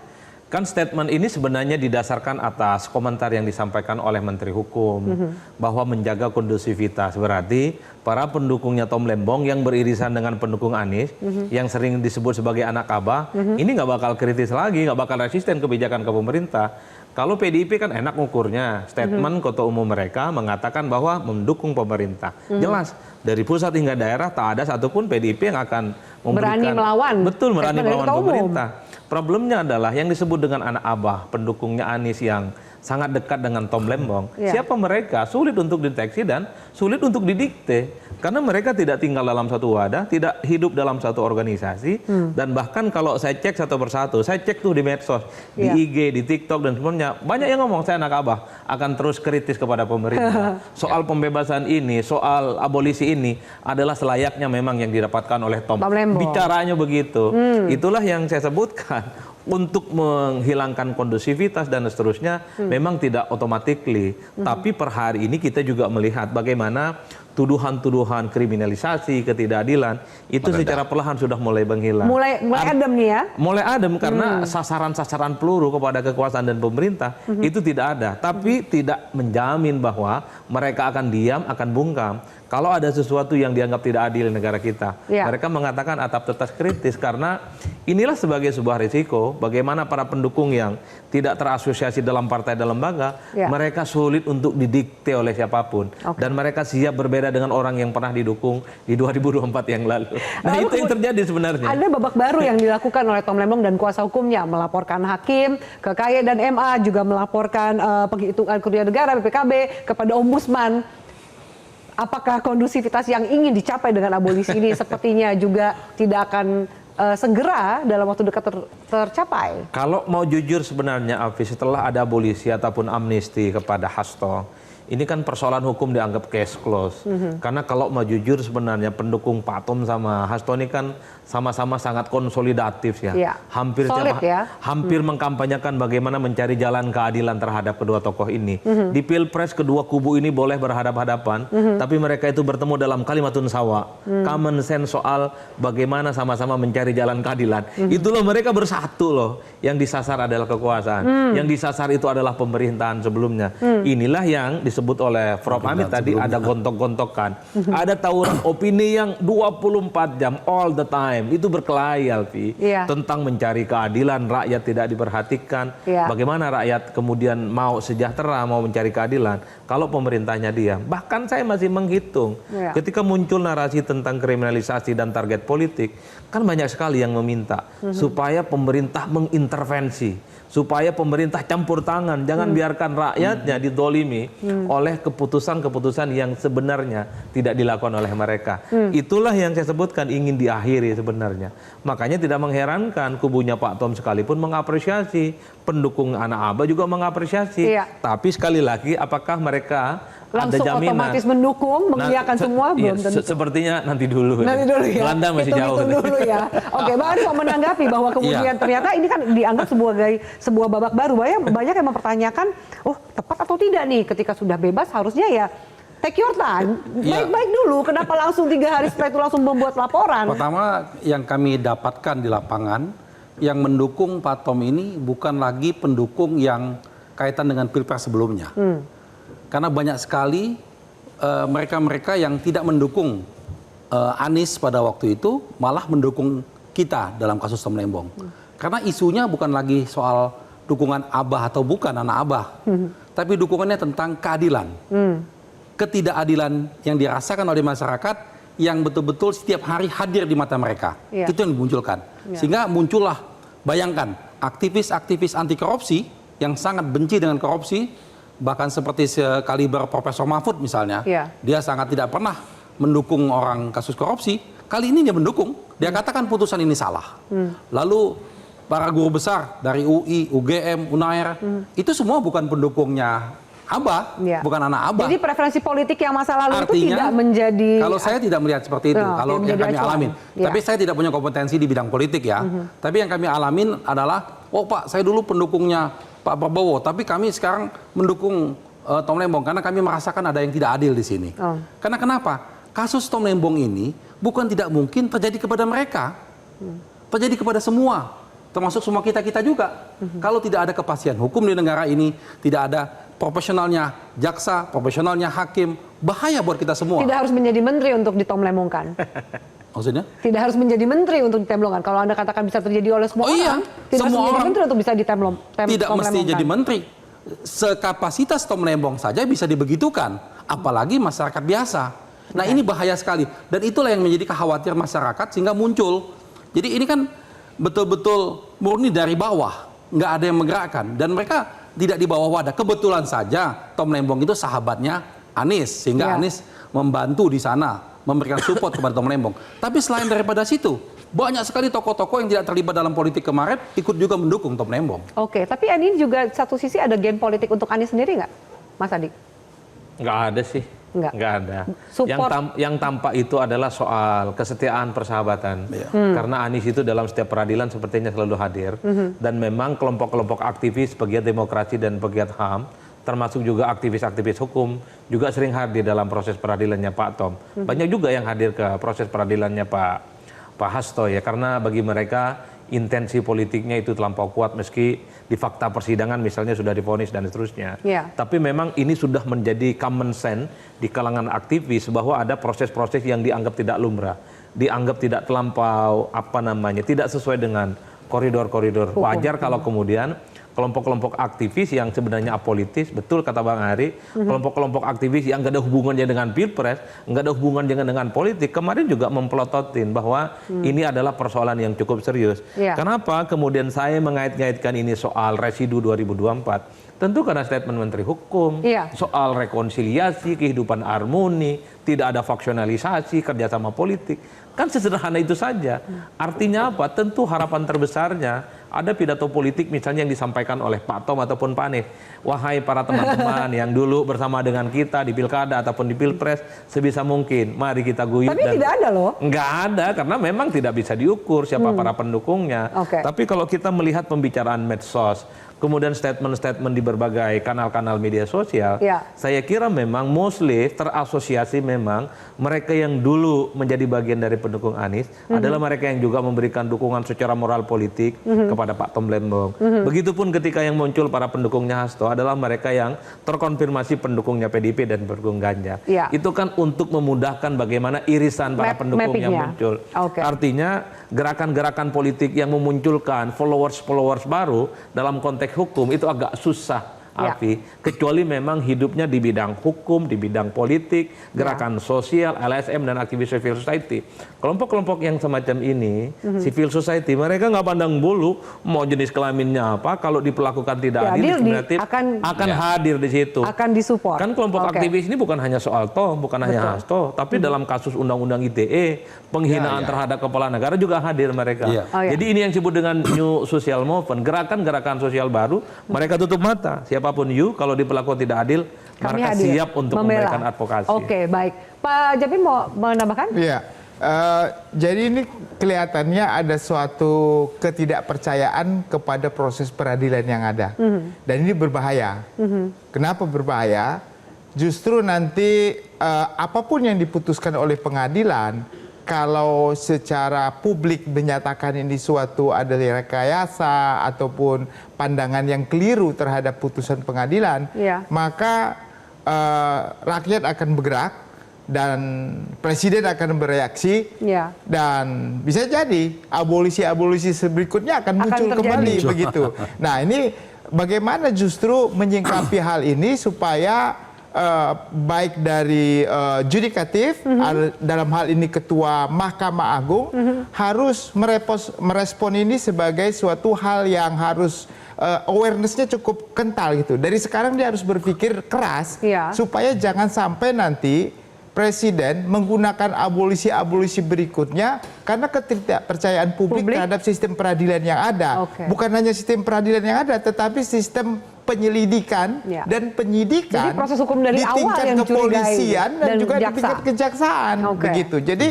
Kan statement ini sebenarnya didasarkan atas komentar yang disampaikan oleh Menteri Hukum bahwa menjaga kondusivitas, berarti para pendukungnya Tom Lembong yang beririsan dengan pendukung Anies yang sering disebut sebagai anak abah, ini nggak bakal kritis lagi, nggak bakal resisten kebijakan ke pemerintah. Kalau PDIP kan enak ngukurnya, statement Ketua Umum mereka mengatakan bahwa mendukung pemerintah. Jelas, dari pusat hingga daerah tak ada satupun PDIP yang akan memberikan, berani melawan. Betul, berani melawan pemerintah. Problemnya adalah yang disebut dengan anak abah, pendukungnya Anies yang sangat dekat dengan Tom Lembong. Siapa mereka? Sulit untuk dideteksi dan sulit untuk didikte. Karena mereka tidak tinggal dalam satu wadah, tidak hidup dalam satu organisasi. Dan bahkan kalau saya cek satu persatu, saya cek tuh di medsos, di IG, di TikTok dan semuanya, banyak yang ngomong saya anak abah akan terus kritis kepada pemerintah. Soal pembebasan ini, soal abolisi ini adalah selayaknya memang yang didapatkan oleh Tom Lembong. Bicaranya begitu. Itulah yang saya sebutkan. Untuk menghilangkan kondusivitas dan seterusnya memang tidak automatically. Tapi per hari ini kita juga melihat bagaimana tuduhan-tuduhan kriminalisasi, ketidakadilan itu secara perlahan sudah mulai menghilang. Mulai adem nih ya? Mulai adem karena sasaran-sasaran peluru kepada kekuasaan dan pemerintah itu tidak ada. Tapi tidak menjamin bahwa mereka akan diam, akan bungkam. kalau ada sesuatu yang dianggap tidak adil di negara kita, Ya. mereka mengatakan atap tetas kritis karena inilah sebagai sebuah risiko bagaimana para pendukung yang tidak terasosiasi dalam partai dan lembaga, Ya. mereka sulit untuk didikte oleh siapapun dan mereka siap berbeda dengan orang yang pernah didukung di 2024 yang lalu. Nah, Lalu itu yang terjadi sebenarnya. Ada babak baru yang dilakukan oleh Tom Lembong dan kuasa hukumnya, melaporkan hakim ke KY dan MA, juga melaporkan penghitungan kerugian negara BPKB kepada Ombudsman. Apakah kondusivitas yang ingin dicapai dengan abolisi ini sepertinya juga tidak akan segera dalam waktu dekat tercapai? Kalau mau jujur sebenarnya, Alfi, setelah ada abolisi ataupun amnesti kepada Hasto, ini kan persoalan hukum dianggap case close. Karena kalau mau jujur sebenarnya pendukung Pak Tom sama Hasto ini kan sama-sama sangat konsolidatif ya. Iya. Hampir Solid ya. hampir mengkampanyekan bagaimana mencari jalan keadilan terhadap kedua tokoh ini. Di Pilpres kedua kubu ini boleh berhadap-hadapan, tapi mereka itu bertemu dalam kalimatun sawa. Common sense soal bagaimana sama-sama mencari jalan keadilan. Itulah mereka bersatu loh. Yang disasar adalah kekuasaan. Yang disasar itu adalah pemerintahan sebelumnya. Inilah yang disebut oleh Prof. Amit tadi ada gontok-gontokan. Ada tawuran opini yang 24 jam all the time. Itu berkelahi, Alfi. Iya. Tentang mencari keadilan, rakyat tidak diperhatikan. Iya. Bagaimana rakyat kemudian mau sejahtera, mau mencari keadilan kalau pemerintahnya diam. Bahkan saya masih menghitung Iya. ketika muncul narasi tentang kriminalisasi dan target politik, kan banyak sekali yang meminta supaya pemerintah mengintervensi, supaya pemerintah campur tangan, jangan biarkan rakyatnya didolimi oleh keputusan-keputusan yang sebenarnya tidak dilakukan oleh mereka. Itulah yang saya sebutkan ingin diakhiri sebenarnya. Makanya tidak mengherankan kubunya Pak Tom sekalipun mengapresiasi, pendukung anak Abah juga mengapresiasi. Iya. Tapi sekali lagi, apakah mereka ada Langsung jaminan? otomatis mendukung, mengiyakan semua, belum tentu. Sepertinya nanti dulu. Nanti dulu ya. Belanda masih jauh. Hitung dulu ya. Oke, Bang Ari mau menanggapi bahwa kemudian ternyata ini kan dianggap sebuah babak baru. Banyak yang mempertanyakan, oh tepat atau tidak nih ketika sudah bebas harusnya ya take your time, baik-baik dulu. Kenapa langsung 3 hari setelah itu langsung membuat laporan? Pertama, yang kami dapatkan di lapangan, yang mendukung Pak Tom ini bukan lagi pendukung yang kaitan dengan Pilpres sebelumnya. Karena banyak sekali mereka-mereka yang tidak mendukung Anies pada waktu itu, malah mendukung kita dalam kasus Tom Lembong. Karena isunya bukan lagi soal dukungan Abah atau bukan anak Abah, tapi dukungannya tentang keadilan. Ketidakadilan yang dirasakan oleh masyarakat yang betul-betul setiap hari hadir di mata mereka. Iya. Itu yang dimunculkan. Iya. Sehingga muncullah, bayangkan, aktivis-aktivis anti korupsi yang sangat benci dengan korupsi, bahkan seperti sekaliber Profesor Mahfud misalnya, Iya. dia sangat tidak pernah mendukung orang kasus korupsi. Kali ini dia mendukung, dia katakan putusan ini salah. Lalu para guru besar dari UI, UGM, UNAIR, itu semua bukan pendukungnya Abah, Iya. bukan anak Abah. Jadi preferensi politik yang masa lalu itu Artinya, tidak menjadi... kalau saya tidak melihat seperti itu, Nah, kalau tidak yang kami menjadi acuan. alamin. Ya. Tapi saya tidak punya kompetensi di bidang politik ya. Tapi yang kami alamin adalah, oh Pak, saya dulu pendukungnya Pak Prabowo, tapi kami sekarang mendukung Tom Lembong karena kami merasakan ada yang tidak adil di sini. Oh. Karena kenapa? Kasus Tom Lembong ini bukan tidak mungkin terjadi kepada mereka, terjadi kepada semua, termasuk semua kita juga. Kalau tidak ada kepastian hukum di negara ini, tidak ada profesionalnya jaksa, profesionalnya hakim, bahaya buat kita semua. Tidak harus menjadi menteri untuk ditomlemongkan. Maksudnya? Tidak harus menjadi menteri untuk ditemlongkan. Kalau Anda katakan bisa terjadi oleh semua orang, tidak harus semua menjadi orang menteri untuk bisa tidak mesti jadi menteri. Sekapasitas Tom Lembong saja bisa dibegitukan, apalagi masyarakat biasa. Nah, ini bahaya sekali. Dan itulah yang menjadi kekhawatiran masyarakat sehingga muncul. Jadi ini kan betul-betul murni dari bawah, nggak ada yang menggerakkan. Dan mereka tidak di bawah wadah. Kebetulan saja Tom Lembong itu sahabatnya Anies, sehingga Ya. Anies membantu di sana, memberikan support kepada Tom Lembong. Tapi selain daripada situ, banyak sekali tokoh-tokoh yang tidak terlibat dalam politik kemarin ikut juga mendukung Tom Lembong. Oke, tapi ini juga satu sisi ada gen politik untuk Anies sendiri nggak, Mas Adi? Nggak ada sih. Nggak ada. Support. Yang tampak itu adalah soal kesetiaan persahabatan. Karena Anies itu dalam setiap peradilan sepertinya selalu hadir. Dan memang kelompok-kelompok aktivis pegiat demokrasi dan pegiat HAM, termasuk juga aktivis-aktivis hukum, juga sering hadir dalam proses peradilannya Pak Tom. Banyak juga yang hadir ke proses peradilannya Pak Hasto ya. Karena bagi mereka intensi politiknya itu terlampau kuat meski di fakta persidangan misalnya sudah divonis dan seterusnya. Tapi memang ini sudah menjadi common sense di kalangan aktivis bahwa ada proses-proses yang dianggap tidak lumrah, dianggap tidak terlampau tidak sesuai dengan koridor-koridor. Wajar kalau kemudian kelompok-kelompok aktivis yang sebenarnya apolitis, betul kata Bang Ari, kelompok-kelompok aktivis yang nggak ada hubungannya dengan pilpres, nggak ada hubungannya dengan politik, kemarin juga memplototin bahwa ini adalah persoalan yang cukup serius. Kenapa kemudian saya mengait-ngaitkan ini soal residu 2024? Tentu karena statement Menteri Hukum, soal rekonsiliasi, kehidupan harmoni, tidak ada faksionalisasi, kerjasama politik. Kan sesederhana itu saja. Artinya apa? Tentu harapan terbesarnya ada pidato politik misalnya yang disampaikan oleh Pak Tom ataupun Pak Anies. Wahai para teman-teman yang dulu bersama dengan kita di pilkada ataupun di pilpres, sebisa mungkin mari kita guyup. Tapi tidak ada loh. Nggak ada, karena memang tidak bisa diukur siapa para pendukungnya. Tapi kalau kita melihat pembicaraan medsos, kemudian statement-statement di berbagai kanal-kanal media sosial, saya kira memang mostly terasosiasi memang mereka yang dulu menjadi bagian dari pendukung Anies adalah mereka yang juga memberikan dukungan secara moral politik kepada Pak Tom Lembong. Begitupun ketika yang muncul para pendukungnya Hasto adalah mereka yang terkonfirmasi pendukungnya PDIP dan pendukung Ganjar. Itu kan untuk memudahkan bagaimana irisan para pendukung yang muncul. Artinya gerakan-gerakan politik yang memunculkan followers-followers baru dalam konteks hukum itu agak susah, Alfi, kecuali memang hidupnya di bidang hukum, di bidang politik, gerakan sosial, LSM dan aktivis civil society. Kelompok-kelompok yang semacam ini, civil society, mereka nggak pandang bulu mau jenis kelaminnya apa, kalau diperlakukan tidak adil, diskriminatif, akan hadir di situ. Akan disupport. Kan kelompok aktivis ini bukan hanya soal Tom, bukan hanya Hasto, tapi dalam kasus undang-undang ITE, penghinaan terhadap kepala negara juga hadir mereka. Jadi ini yang disebut dengan new social movement, gerakan-gerakan sosial baru, mereka tutup mata. Siapapun kalau diperlakukan tidak adil, mereka siap untuk memberikan advokasi. Oke, baik. Pak Jamin mau menambahkan? Iya. Jadi ini kelihatannya ada suatu ketidakpercayaan kepada proses peradilan yang ada. Dan ini berbahaya. Kenapa berbahaya? Justru nanti apapun yang diputuskan oleh pengadilan, kalau secara publik menyatakan ini suatu adalah rekayasa ataupun pandangan yang keliru terhadap putusan pengadilan, maka rakyat akan bergerak dan presiden akan bereaksi, dan bisa jadi abolisi-abolisi berikutnya akan muncul kembali begitu. Nah, ini bagaimana justru menyingkapi hal ini supaya baik dari judikatif, dalam hal ini Ketua Mahkamah Agung, harus merespon ini sebagai suatu hal yang harus awareness-nya cukup kental gitu. Dari sekarang dia harus berpikir keras supaya jangan sampai nanti Presiden menggunakan abolisi-abolisi berikutnya karena ketidakpercayaan publik terhadap sistem peradilan yang ada. Bukan hanya sistem peradilan yang ada, tetapi sistem penyelidikan dan penyidikan. Jadi proses hukum dari di tingkat awal yang kepolisian dan juga di tingkat kejaksaan. Begitu. Jadi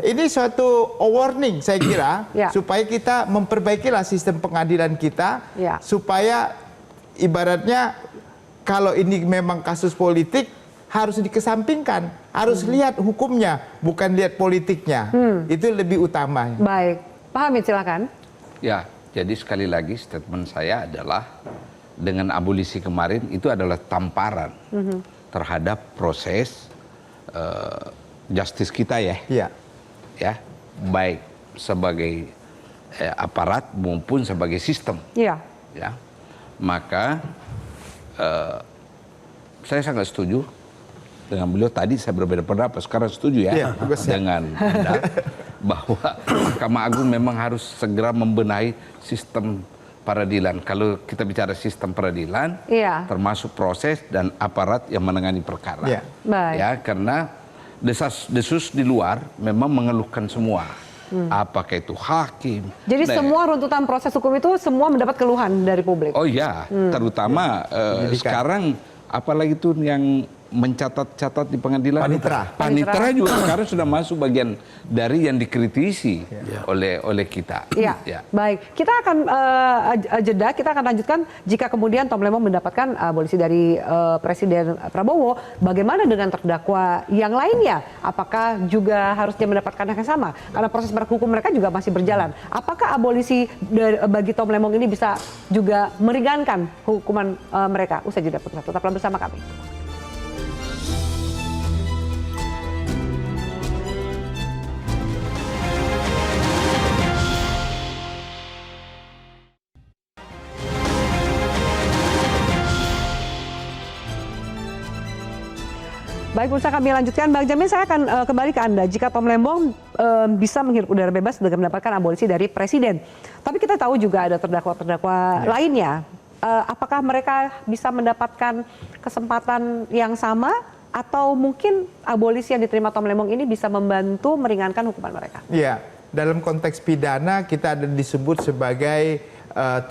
ini suatu warning saya kira supaya kita memperbaikilah sistem pengadilan kita supaya ibaratnya kalau ini memang kasus politik harus dikesampingkan, harus lihat hukumnya, bukan lihat politiknya. Itu lebih utama. Baik, Pak Hamid silakan. Ya, jadi sekali lagi statement saya adalah dengan abolisi kemarin itu adalah tamparan terhadap proses justice kita ya, baik sebagai aparat maupun sebagai sistem. Ya, maka saya sangat setuju dengan beliau. Tadi saya berbeda pendapat, sekarang setuju dengan Anda bahwa Mahkamah Agung memang harus segera membenahi sistem peradilan. Kalau kita bicara sistem peradilan, termasuk proses dan aparat yang menangani perkara. Karena desas-desus di luar memang mengeluhkan semua. Apakah itu hakim. Jadi semua runtutan proses hukum itu semua mendapat keluhan dari publik. Oh ya, terutama sekarang apalagi itu yang mencatat-catat di pengadilan. Panitera. Panitera juga sekarang sudah masuk bagian dari yang dikritisi oleh kita. Iya, Ya. baik. Kita akan jeda, kita akan lanjutkan jika kemudian Tom Lembong mendapatkan abolisi dari Presiden Prabowo, bagaimana dengan terdakwa yang lainnya? Apakah juga harusnya mendapatkan yang sama? Karena proses hukum mereka juga masih berjalan. Apakah abolisi bagi Tom Lembong ini bisa juga meringankan hukuman mereka? Usai jeda, tetaplah bersama kami. Baik, pemirsa, kami lanjutkan. Bang Jamin, saya akan kembali ke Anda. Jika Tom Lembong bisa menghirup udara bebas dengan mendapatkan abolisi dari Presiden. Tapi kita tahu juga ada terdakwa-terdakwa lainnya. Apakah mereka bisa mendapatkan kesempatan yang sama? Atau mungkin abolisi yang diterima Tom Lembong ini bisa membantu meringankan hukuman mereka? Iya, dalam konteks pidana kita ada disebut sebagai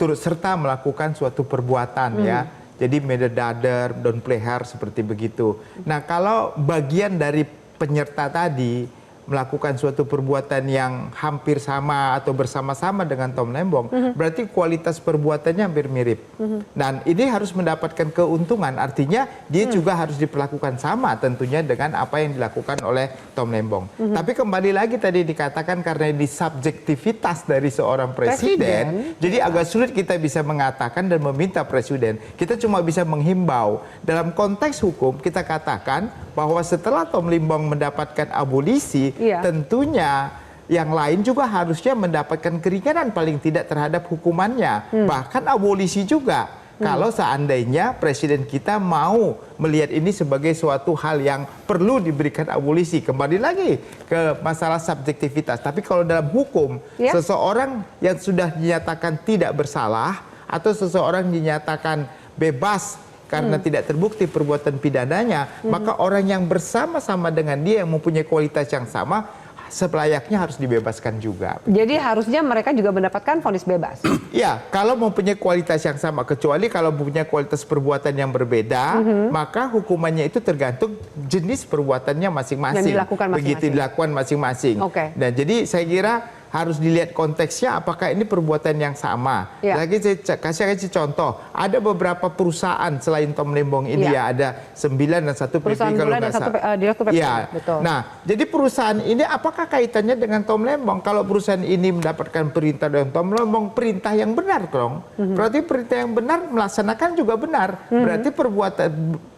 turut serta melakukan suatu perbuatan ya. Jadi medadader, don't play hard seperti begitu. Nah, kalau bagian dari penyerta tadi melakukan suatu perbuatan yang hampir sama atau bersama-sama dengan Tom Lembong, berarti kualitas perbuatannya hampir mirip. Dan ini harus mendapatkan keuntungan, artinya dia juga harus diperlakukan sama tentunya dengan apa yang dilakukan oleh Tom Lembong. Tapi kembali lagi tadi dikatakan karena ini subjektivitas dari seorang presiden, jadi agak sulit kita bisa mengatakan dan meminta presiden. Kita cuma bisa menghimbau. Dalam konteks hukum kita katakan bahwa setelah Tom Lembong mendapatkan abolisi, tentunya yang lain juga harusnya mendapatkan keringanan paling tidak terhadap hukumannya. Bahkan abolisi juga. Kalau seandainya presiden kita mau melihat ini sebagai suatu hal yang perlu diberikan abolisi. Kembali lagi ke masalah subjektivitas. Tapi kalau dalam hukum, seseorang yang sudah dinyatakan tidak bersalah atau seseorang dinyatakan bebas karena tidak terbukti perbuatan pidananya, maka orang yang bersama-sama dengan dia yang mempunyai kualitas yang sama, selayaknya harus dibebaskan juga. Jadi harusnya mereka juga mendapatkan vonis bebas. Ya, kalau mempunyai kualitas yang sama, kecuali kalau mempunyai kualitas perbuatan yang berbeda, maka hukumannya itu tergantung jenis perbuatannya masing-masing. Yang dilakukan masing-masing. Begitu dilakukan masing-masing. Dan jadi saya kira harus dilihat konteksnya apakah ini perbuatan yang sama. Lagi saya kasih contoh, ada beberapa perusahaan selain Tom Lembong ini ada 9 dan 1 PP kalau nggak salah. Ya. Nah, jadi perusahaan ini apakah kaitannya dengan Tom Lembong? Kalau perusahaan ini mendapatkan perintah dari Tom Lembong, perintah yang benar dong. Berarti perintah yang benar melaksanakan juga benar. Berarti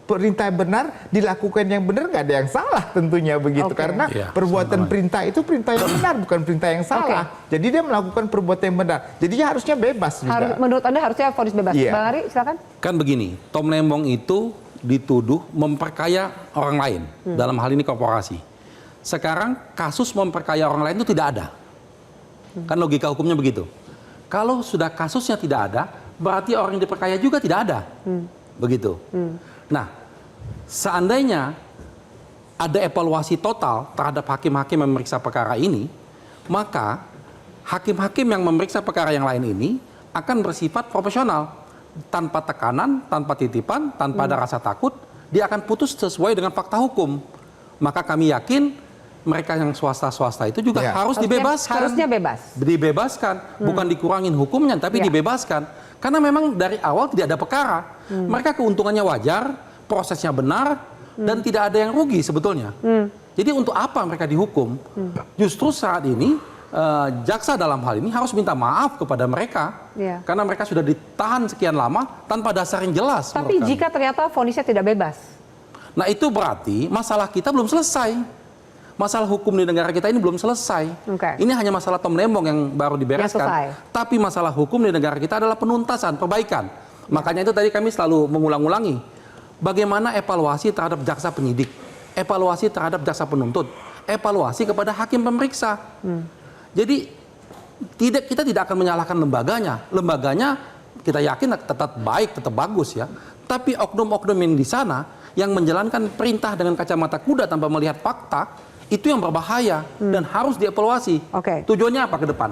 perintah benar dilakukan yang benar, nggak ada yang salah tentunya begitu. Karena perbuatan perintah itu perintah yang benar, bukan perintah yang salah. Jadi dia melakukan perbuatan yang benar. Jadi dia harusnya bebas juga. Menurut Anda harusnya vonis bebas. Bang Ari, silakan. Kan begini, Tom Lembong itu dituduh memperkaya orang lain. Dalam hal ini korporasi. Sekarang kasus memperkaya orang lain itu tidak ada. Kan logika hukumnya begitu. Kalau sudah kasusnya tidak ada, berarti orang yang diperkaya juga tidak ada. Begitu. Nah, seandainya ada evaluasi total terhadap hakim-hakim yang memeriksa perkara ini, maka hakim-hakim yang memeriksa perkara yang lain ini akan bersifat profesional. Tanpa tekanan, tanpa titipan, tanpa ada rasa takut, dia akan putus sesuai dengan fakta hukum. Maka kami yakin mereka yang swasta-swasta itu juga harus dibebaskan. Harusnya bebas. Dibebaskan, bukan dikurangin hukumnya, tapi dibebaskan. Karena memang dari awal tidak ada perkara. Mereka keuntungannya wajar, prosesnya benar, dan tidak ada yang rugi sebetulnya. Jadi untuk apa mereka dihukum? Justru saat ini jaksa dalam hal ini harus minta maaf kepada mereka. Karena mereka sudah ditahan sekian lama tanpa dasar yang jelas. Tapi jika ternyata vonisnya tidak bebas? Nah itu berarti masalah kita belum selesai. Masalah hukum di negara kita ini belum selesai. Ini hanya masalah Tom Lembong yang baru dibereskan. Tapi masalah hukum di negara kita adalah penuntasan, perbaikan. Makanya itu tadi kami selalu mengulang-ulangi. Bagaimana evaluasi terhadap jaksa penyidik, evaluasi terhadap jaksa penuntut, evaluasi kepada hakim pemeriksa. Jadi kita tidak akan menyalahkan lembaganya. Lembaganya kita yakin tetap baik, tetap bagus ya. Tapi oknum-oknum yang di sana yang menjalankan perintah dengan kacamata kuda tanpa melihat fakta, itu yang berbahaya dan harus dievaluasi. Tujuannya apa ke depan?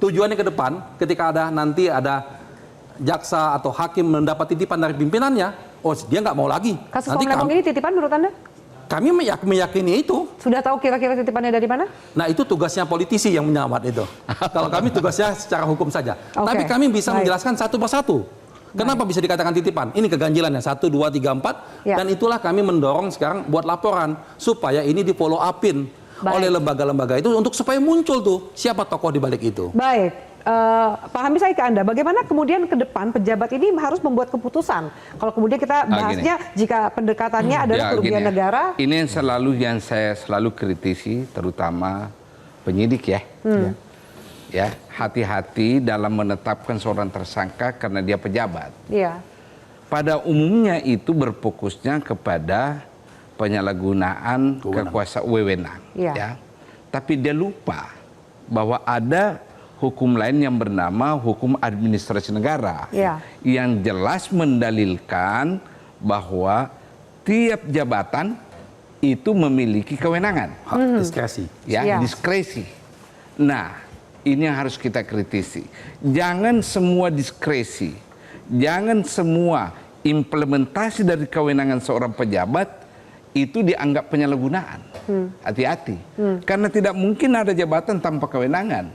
Tujuannya ke depan ketika nanti ada jaksa atau hakim mendapat titipan dari pimpinannya, oh dia nggak mau lagi. Kasus Nanti Tom Lembong ini titipan menurut Anda? kami meyakini itu. Sudah tahu kira-kira titipannya dari mana? Nah itu tugasnya politisi yang menyamar itu. Kalau kami tugasnya secara hukum saja. Oke, Tapi kami bisa baik. menjelaskan satu persatu. Kenapa bisa dikatakan titipan? Ini keganjilannya 1, 2, 3, 4. Ya. Dan itulah kami mendorong sekarang buat laporan supaya ini di follow upin Baik. oleh lembaga-lembaga itu untuk supaya muncul tuh siapa tokoh di balik itu. Baik. Pak Hamid, saya ke Anda. Bagaimana kemudian ke depan pejabat ini harus membuat keputusan? Kalau kemudian kita bahasnya jika pendekatannya adalah kerugian gini ya. negara. Ini yang saya selalu kritisi, terutama penyidik ya. Ya, hati-hati dalam menetapkan seorang tersangka karena dia pejabat. Iya. Pada umumnya itu berfokusnya kepada penyalahgunaan kekuasaan wewenang. Iya. Ya. Tapi dia lupa bahwa ada hukum lain yang bernama hukum administrasi negara. Iya. Yang jelas mendalilkan bahwa tiap jabatan itu memiliki kewenangan. Hak diskresi. Ya, Iya. diskresi. Nah, ini yang harus kita kritisi. Jangan semua diskresi, jangan semua implementasi dari kewenangan seorang pejabat itu dianggap penyalahgunaan. Hati-hati. Karena tidak mungkin ada jabatan tanpa kewenangan.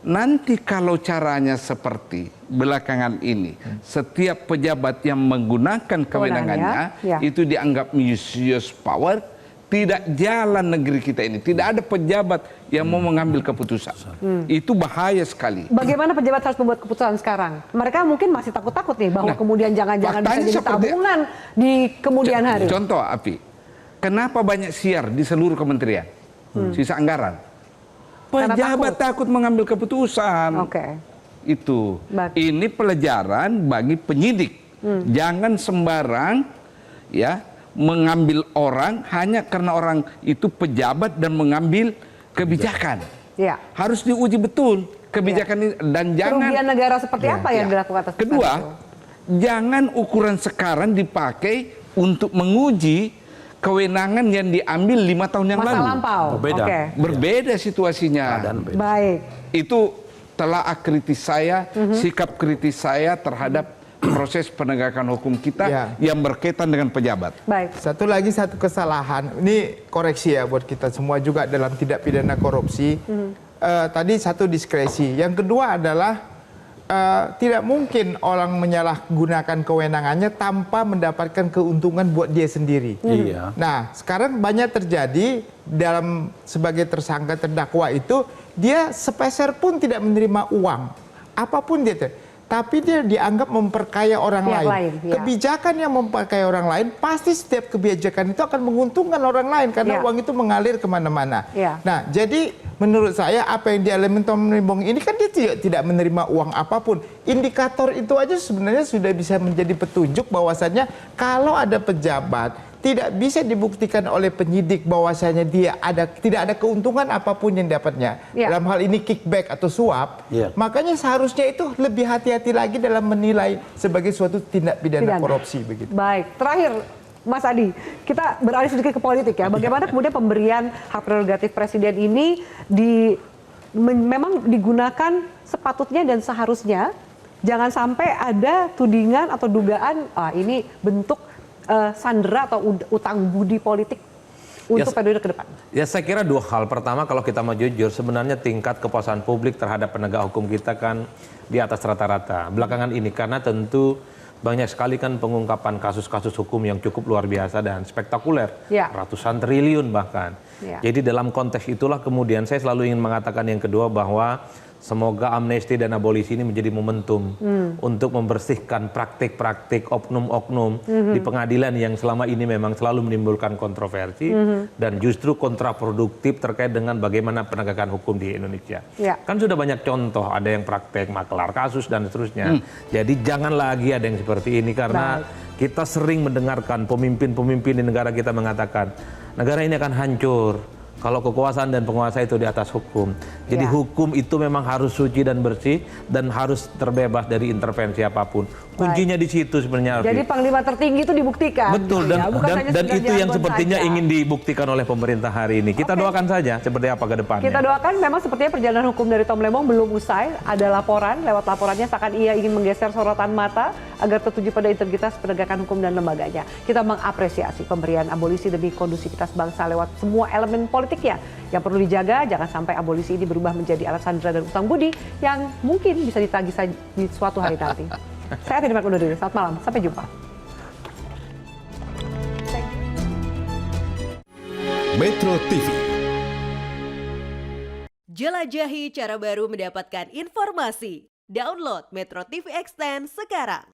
Nanti kalau caranya seperti belakangan ini, setiap pejabat yang menggunakan kewenangannya ya. itu dianggap misuse power, tidak jalan negeri kita ini. Tidak ada pejabat yang mau mengambil keputusan. Itu bahaya sekali. Bagaimana pejabat harus membuat keputusan sekarang? Mereka mungkin masih takut-takut nih bahwa kemudian jangan-jangan bisa faktanya jadi seperti- tabungan di kemudian hari. Contoh, Api, kenapa banyak siar di seluruh kementerian? Sisa anggaran. Karena Pejabat takut mengambil keputusan. Oke. Itu. Baik. Ini pelajaran bagi penyidik. Jangan sembarang ya mengambil orang hanya karena orang itu pejabat dan mengambil kebijakan. Ya. Harus diuji betul kebijakan ini dan jangan. Kerugian negara seperti apa yang dilakukan atas Kedua, dasar itu? jangan ukuran sekarang dipakai untuk menguji kewenangan yang diambil 5 tahun yang Masa lalu. lampau. Berbeda. Oke. Berbeda situasinya. Keadaan beda. Baik. Itu telaah kritis saya, sikap kritis saya terhadap proses penegakan hukum kita Ya. yang berkaitan dengan pejabat. Baik. Satu kesalahan, ini koreksi ya buat kita semua juga dalam tindak pidana korupsi. Tadi satu diskresi, yang kedua adalah tidak mungkin orang menyalahgunakan kewenangannya tanpa mendapatkan keuntungan buat dia sendiri. Iya. Nah, sekarang banyak terjadi dalam sebagai tersangka terdakwa itu dia sepeser pun tidak menerima uang, apapun dia. Tapi dia dianggap memperkaya orang Pihak lain. lain, ya. Kebijakan yang memperkaya orang lain, pasti setiap kebijakan itu akan menguntungkan orang lain karena Ya. uang itu mengalir kemana-mana. Ya. Nah, jadi menurut saya apa yang dialami Tom Lembong ini kan dia tidak menerima uang apapun. Indikator itu aja sebenarnya sudah bisa menjadi petunjuk bahwasannya kalau ada pejabat tidak bisa dibuktikan oleh penyidik bahwasanya dia tidak ada keuntungan apapun yang dapatnya. Ya. Dalam hal ini kickback atau suap, Ya. makanya seharusnya itu lebih hati-hati lagi dalam menilai sebagai suatu tindak pidana korupsi begitu. Baik, terakhir Mas Adi, kita beralih sedikit ke politik ya. Bagaimana kemudian pemberian hak prerogatif presiden ini memang digunakan sepatutnya dan seharusnya, jangan sampai ada tudingan atau dugaan ini bentuk sandera atau utang budi politik untuk periode ke depan. Ya saya kira dua hal. Pertama kalau kita mau jujur sebenarnya tingkat kepuasan publik terhadap penegak hukum kita kan di atas rata-rata. Belakangan ini karena tentu banyak sekali kan pengungkapan kasus-kasus hukum yang cukup luar biasa dan spektakuler. Ya. Ratusan triliun bahkan. Ya. Jadi dalam konteks itulah kemudian saya selalu ingin mengatakan yang kedua bahwa semoga amnesti dan abolisi ini menjadi momentum untuk membersihkan praktik-praktik oknum-oknum di pengadilan yang selama ini memang selalu menimbulkan kontroversi dan justru kontraproduktif terkait dengan bagaimana penegakan hukum di Indonesia. Ya. Kan sudah banyak contoh, ada yang praktek maklar kasus dan seterusnya. Jadi jangan lagi ada yang seperti ini karena kita sering mendengarkan pemimpin-pemimpin di negara kita mengatakan negara ini akan hancur kalau kekuasaan dan penguasa itu di atas hukum. Jadi Ya. hukum itu memang harus suci dan bersih dan harus terbebas dari intervensi apapun. Kuncinya di situ sebenarnya. Jadi Alfi. panglima tertinggi itu dibuktikan. Betul, gitu ya. Bukan hanya dan sekedar itu yang jargon sepertinya saja. ingin dibuktikan oleh pemerintah hari ini. Kita Oke. doakan saja seperti apa ke depannya. Kita doakan memang sepertinya perjalanan hukum dari Tom Lembong belum usai. Ada laporan, lewat laporannya seakan ia ingin menggeser sorotan mata agar tertuju pada integritas penegakan hukum dan lembaganya. Kita mengapresiasi pemberian abolisi demi kondusivitas bangsa lewat semua elemen politiknya. Yang perlu dijaga, jangan sampai abolisi ini berubah menjadi alat sandera dan utang budi yang mungkin bisa ditagih di suatu hari nanti. Saya Tini Mark undur diri. Selamat malam, sampai jumpa. Metro TV. Jelajahi cara baru mendapatkan informasi. Download Metro TV Extend sekarang.